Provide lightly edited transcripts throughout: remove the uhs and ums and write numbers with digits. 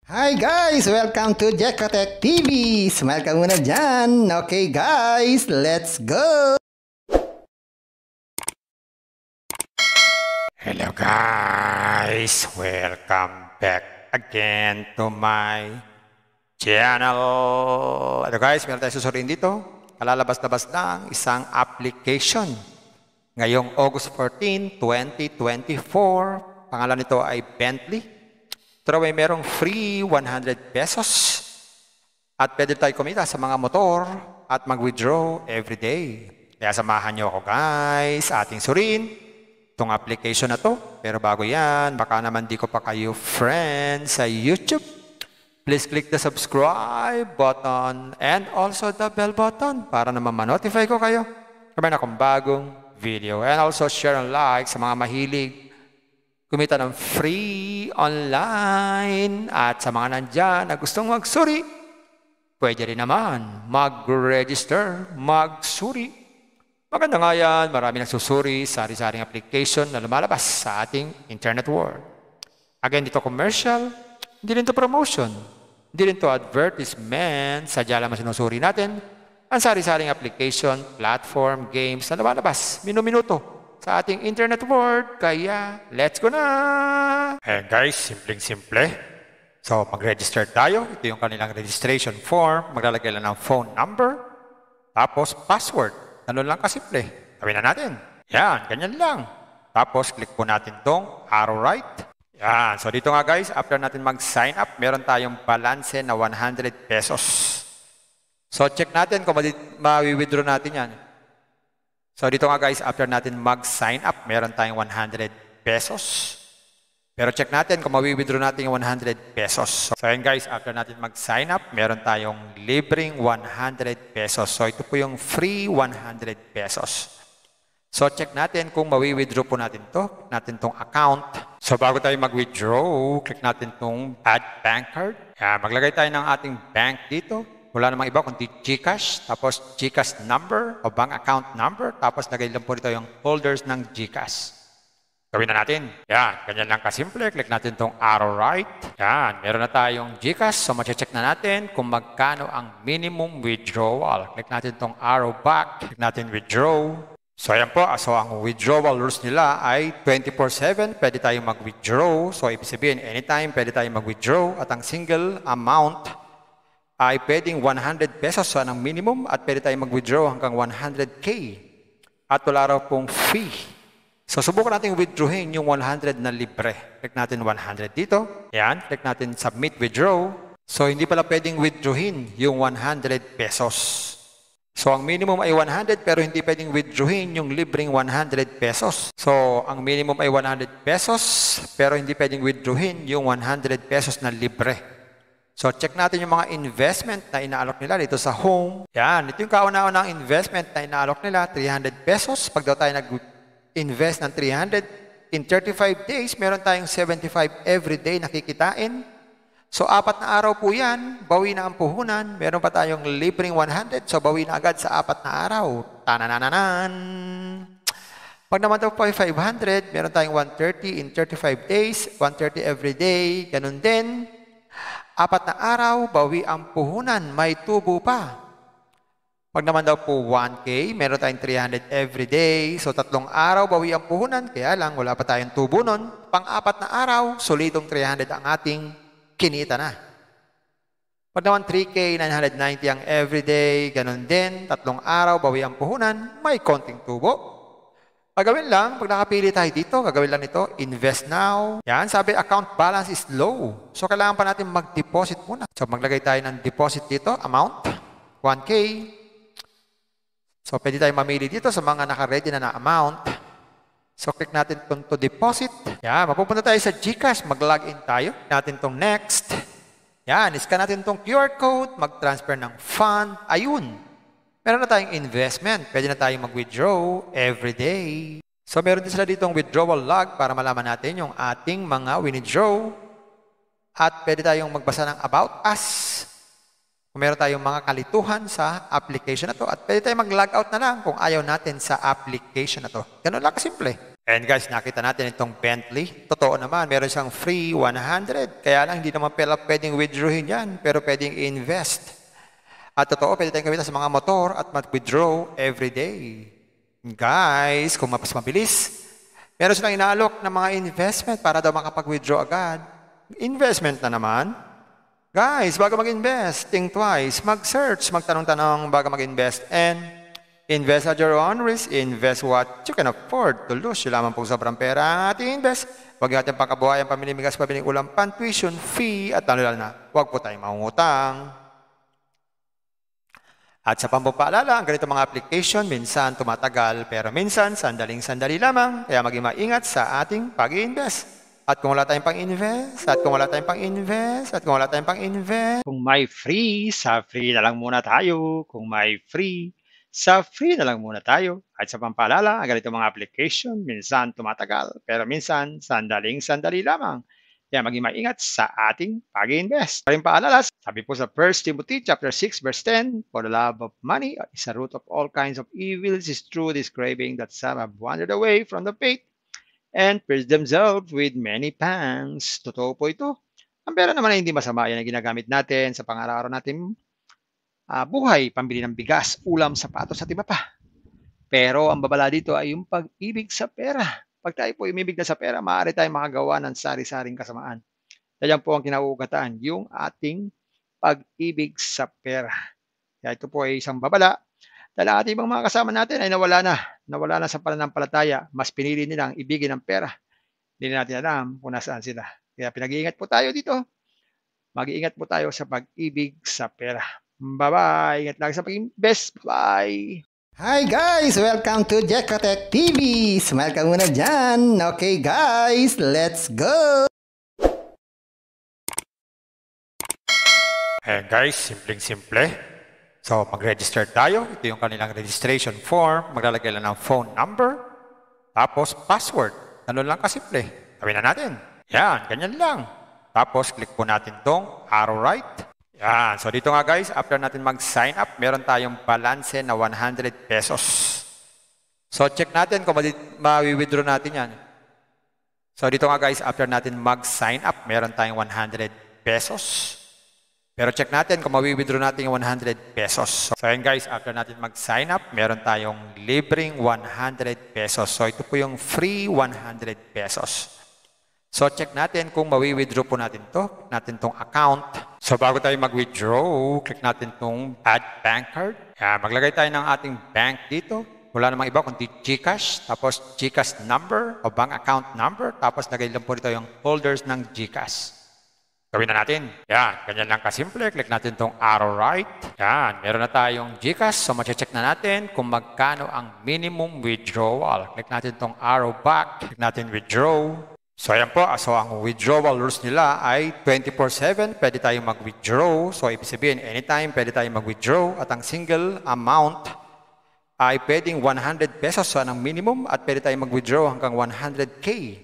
Hi guys! Welcome to Jekotech TV! Smile ka muna dyan! Okay guys, let's go! Hello guys! Welcome back again to my channel! Hello guys, meron tayo susuriin dito. Kalalabas-labas lang isang application. Ngayong August 14, 2024. Pangalan nito ay Bentley. Pero may merong free 100 pesos. At pwede tayo kumita sa mga motor at mag-withdraw every day. Kaya samahan nyo ako guys, ating suriin itong application na to. Pero bago yan, baka naman di ko pa kayo friends sa YouTube. Please click the subscribe button and also the bell button para naman ma-notify ko kayo kung may akong bagong video. And also share and like sa mga mahilig kumita ng free online. At sa mga nandyan na gustong magsuri, pwede rin naman mag-register, magsuri. Maganda nga yan, marami nagsusuri sa sari-saring application na lumalabas sa ating internet world. Again, dito commercial, hindi rin to promotion, hindi rin to advertisement. Sadya lamang sinusuri natin ang sari-saring application, platform, games na lumalabas minu-minuto sa ating internet world. Kaya, let's go na! Ayan guys, simpleng-simple. So, mag-register tayo. Ito yung kanilang registration form. Maglalagay lang ng phone number, tapos password. Ganun lang kasimple. Gawin na natin. Yan, ganyan lang. Tapos, click po natin tong arrow right. Yan. So, dito nga guys, after natin mag-sign up, meron tayong balance na 100 pesos. So, check natin kung ma-withdraw natin yan. So, dito nga guys, after natin mag-sign up, meron tayong 100 pesos. Pero check natin kung ma-withdraw natin yung 100 pesos. So, ayan guys, after natin mag-sign up, meron tayong libreng 100 pesos. So, ito po yung free 100 pesos. So, check natin kung ma-withdraw po natin to. Click natin tong account. So, bago tayo mag-withdraw, click natin tong add bank card. Maglagay tayo ng ating bank dito. Wala namang iba kundi GCash, tapos GCash number o bank account number, tapos lagay lang po dito yung holders ng GCash. Gawin na natin. Yan, ganyan lang kasimple. Click natin tong arrow right. Yan, meron na tayong GCash. So, check na natin kung magkano ang minimum withdrawal. Click natin tong arrow back. Click natin withdraw. So, ayan po. So, ang withdrawal rules nila ay 24/7. Pwede tayong mag-withdraw. So, ibig sabihin, anytime pwede tayong mag-withdraw. At ang single amount ay pwedeng 100 pesos ang minimum at pwede tayong mag-withdraw hanggang 100K. At wala raw pong fee. So, subukan natin withdrawin yung 100 na libre. Click natin 100 dito. Yan, click natin submit withdraw. So, hindi pala pwedeng withdrawin yung 100 pesos. So, ang minimum ay 100 pero hindi pwedeng withdrawin yung libreng 100 pesos. So, ang minimum ay 100 pesos pero hindi pwedeng withdrawin yung 100 pesos na libre. So, check natin yung mga investment na inaalok nila dito sa home. Yan, ito yung kauna-unang investment na inaalok nila, 300 pesos. Pag daw tayo nag-invest ng 300, in 35 days, meron tayong 75 everyday nakikitain. So, 4 na araw po yan, bawi na ang puhunan. Meron pa tayong libreng 100, so bawi na agad sa 4 na araw. Tananananan! Pag naman daw po ay 500, meron tayong 130 in 35 days, 130 everyday, ganun din. 4 na araw, bawi ang puhunan, may tubo pa. Pag naman daw po 1K, meron tayong 300 every day. So, 3 araw, bawi ang puhunan. Kaya lang, wala pa tayong tubo nun. Pang-4 na araw, solidong 300 ang ating kinita na. Pag naman 3K, 990 ang everyday. Ganon din, 3 araw, bawi ang puhunan. May konting tubo. Gagawin lang, pag nakapili tayo dito, gagawin lang ito, invest now. Yan, sabi account balance is low. So, kailangan pa natin mag-deposit muna. So, maglagay tayo ng deposit dito, amount, 1K. So, pwede tayo mamili dito sa mga naka-ready na amount. So, click natin itong to deposit. Yan, mapupunta tayo sa GCash, mag-login tayo. Natin itong next. Yan, iscan natin itong QR code, mag-transfer ng fund. Ayun. Meron na tayong investment. Pwede na tayong mag-withdraw every day. So, meron din sila ditong withdrawal log para malaman natin yung ating mga withdraw. At pwede tayong magbasa ng about us. Kung meron tayong mga kalituhan sa application na to. At pwede tayong mag-log out na lang kung ayaw natin sa application na to. Ganun lang kasimple. And guys, nakita natin itong Bentley. Totoo naman, meron siyang free 100. Kaya lang, hindi naman pwedeng withdrawin yan, pero pwedeng invest. At totoo, pwede tayong gamitin sa mga motor at mag-withdraw every day. Guys, kung mas mabilis, meron silang inaalok ng mga investment para daw makapag-withdraw agad. Investment na naman. Guys, bago mag-invest, think twice. Mag-search, magtanong-tanong bago mag-invest. And invest at your own risk. Invest what you can afford to lose. Yung lamang pong sobrang pera ang ating invest. Huwag natin pangkabuhayan, pamili migas, pabiling ulam, tuition, fee, at lalo na, huwag po tayong mangungutang. At sa pampapaalala, ang ganito mga application, minsan tumatagal, pero minsan, sandaling-sandali lamang. Kaya maging maingat sa ating pag-i-invest. At kung wala tayong pang-invest, at kung wala tayong pang-invest, at kung wala tayong pang-invest. Kung may free, sa free na lang muna tayo. Kung may free, sa free na lang muna tayo. At sa pampaalala, ang ganito mga application, minsan tumatagal, pero minsan, sandaling-sandali lamang. Kaya maging maingat sa ating pag-i-invest. Paring paalala, sabi po sa 1 Timothy chapter 6 verse 10, for the love of money is a root of all kinds of evils. It is true this craving that some have wandered away from the faith and pierced themselves with many pangs. Totoo po ito. Ang pera naman ay hindi masama. Yan ang ginagamit natin sa pang-araw-araw natin buhay, pambili ng bigas, ulam, sapatos at iba pa. Pero ang babala dito ay yung pag-ibig sa pera. Pag tayo po umibig na sa pera, maaari tayong makagawa ng sari-saring kasamaan. Yan po ang kinauugataan, yung ating pag-ibig sa pera. Kaya ito po ay isang babala. Dahil ang ating ibang mga kasama natin ay nawala na sa pananampalataya. Mas pinili nilang ibigin ang pera. Hindi natin alam kung nasaan sila. Kaya pinag-iingat po tayo dito. Mag-iingat po tayo sa pag-ibig sa pera. Bye-bye. Ingat lagi sa pag-invest. Bye. Hi guys! Welcome to Jekotech TV! Smile ka muna dyan! Okay guys, let's go! Ayan guys, simpleng-simple. So, mag-register tayo. Ito yung kanilang registration form. Maglalagay lang ng phone number. Tapos, password. Ganun lang kasimple. Gawin na natin. Yan, ganyan lang. Tapos, click po natin tong arrow right. Yan. So, dito nga guys, after natin mag-sign up, meron tayong balance na 100 pesos. So, check natin kung ma-withdraw natin yan. So, dito nga guys, after natin mag-sign up, meron tayong 100 pesos. Pero check natin kung ma-withdraw natin yung 100 pesos. So, ayan guys, after natin mag-sign up, meron tayong libreng 100 pesos. So, ito po yung free 100 pesos. So, check natin kung ma-withdraw po natin to. Click natin tong account. So, bago tayo mag-withdraw, click natin tong add bank card. Maglagay tayo ng ating bank dito. Wala namang iba kundi GCash. Tapos, GCash number o bank account number. Tapos, lagay lang po dito yung holders ng GCash. Gawin na natin. Yan, ganyan lang kasimple. Click natin tong arrow right. Yan, meron na tayong GCash. So, check na natin kung magkano ang minimum withdrawal. Click natin tong arrow back. Click natin withdraw. So, ayan po. So, ang withdrawal rules nila ay 24/7. Pwede tayong mag-withdraw. So, ibig sabihin, anytime pwede tayong mag-withdraw. At ang single amount ay pwedeng 100 pesos. So, ang minimum. At pwede tayong mag-withdraw hanggang 100K.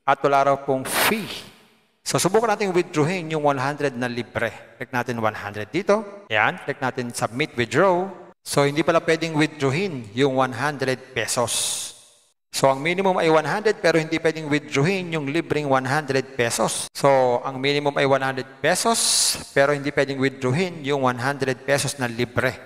At wala raw pong fee. So, subukan natin withdrawin yung 100 na libre. Click natin 100 dito. Ayan. Click natin submit withdraw. So, hindi pala pwedeng withdrawin yung 100 pesos. So, ang minimum ay 100 pero hindi pwedeng withdrawin yung libreng 100 pesos. So, ang minimum ay 100 pesos pero hindi pwedeng withdrawin yung 100 pesos na libre.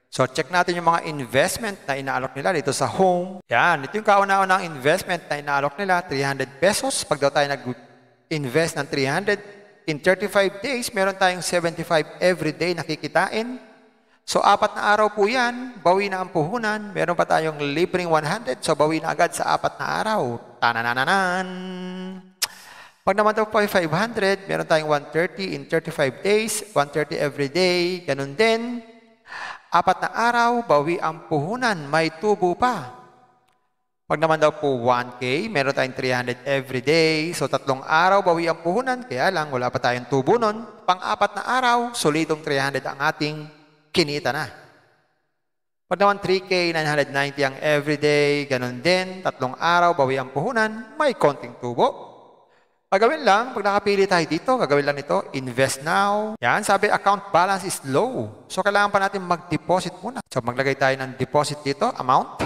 So, check natin yung mga investment na inaalok nila dito sa home. Yan, ito yung kauna-unang investment na inaalok nila, 300 pesos. Pag daw tayo nag-invest ng 300, in 35 days, meron tayong 75 everyday na kikitain. So, 4 na araw po yan, bawi na ang puhunan. Meron pa tayong libreng 100, so bawi na agad sa 4 na araw. Tananananan! Pag naman daw po ay 500, meron tayong 130 in 35 days, 130 every day, ganun din. 4 na araw, bawi ang puhunan, may tubo pa. Pag naman daw po 1K, meron tayong 300 every day, so 3 araw, bawi ang puhunan, kaya lang wala pa tayong tubo nun. Pang-4 na araw, solidong 300 ang ating kinita na. Pag naman 3K, 990 ang everyday, ganun din, 3 araw, bawi ang puhunan, may konting tubo. Gagawin lang, pag nakapili tayo dito, gagawin lang ito, invest now. Yan, sabi account balance is low. So, kailangan pa natin mag-deposit muna. So, maglagay tayo ng deposit dito, amount,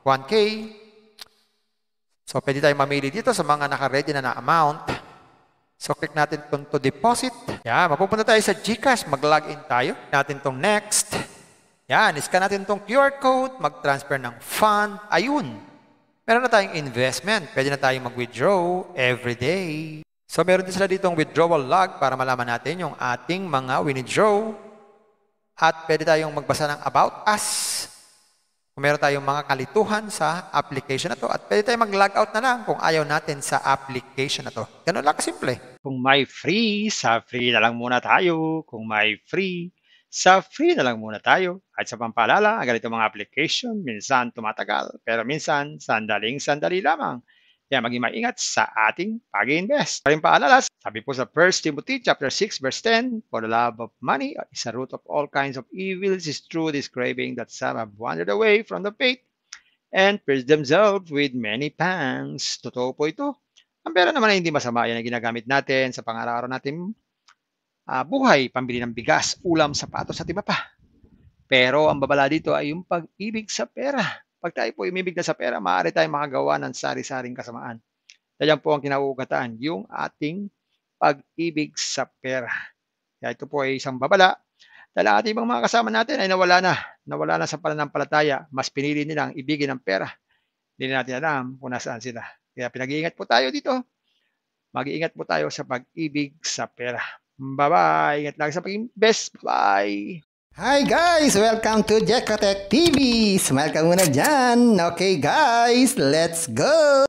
1K. So, pwede tayong mamili dito sa mga naka-ready na amount. So, click natin itong to deposit. Yan, mapupunta tayo sa GCash. Mag-login tayo. Natin itong next. Yan, iscan natin itong QR code. Mag-transfer ng fund. Ayun. Meron na tayong investment. Pwede na tayong mag-withdraw every day. So, meron din sila ditong withdrawal log para malaman natin yung ating mga withdraw. At pwede tayong magbasa ng about us. Kung meron tayong mga kalituhan sa application na to. At pwede tayong mag-log out na lang kung ayaw natin sa application na to. Ganun lang kasimple. Kung may free, sa free na lang muna tayo. Kung may free, sa free na lang muna tayo. At sa pampaalala, ang ganito mga application, minsan tumatagal. Pero minsan, sandaling-sandali lamang. Kaya maging maingat sa ating pag-invest. Paring paalala, sabi po sa 1 Timothy chapter 6 verse 10, for the love of money is a root of all kinds of evils, is true this craving that some have wandered away from the faith and pierced themselves with many pangs. Totoo po ito. Ang pera naman ay hindi masama. Yan ang ginagamit natin sa pang-araw-araw natin buhay, pambili ng bigas, ulam, sapatos at iba pa. Pero ang babala dito ay yung pag-ibig sa pera. Pag tayo po umibig na sa pera, maaari tayong makagawa ng sari-saring kasamaan. Yan po ang kinauugataan, yung ating pag-ibig sa pera. Kaya ito po ay isang babala. Dahil ating ibang mga kasama natin ay nawala na sa pananampalataya. Mas pinili nilang ibigin ang pera. Hindi natin alam kung nasaan sila. Kaya pinag-iingat po tayo dito. Mag-iingat po tayo sa pag-ibig sa pera. Bye-bye. Ingat lagi sa pag-invest. Bye. Hi guys! Welcome to Jekotech TV! Smile ka muna dyan! Okay guys, let's go!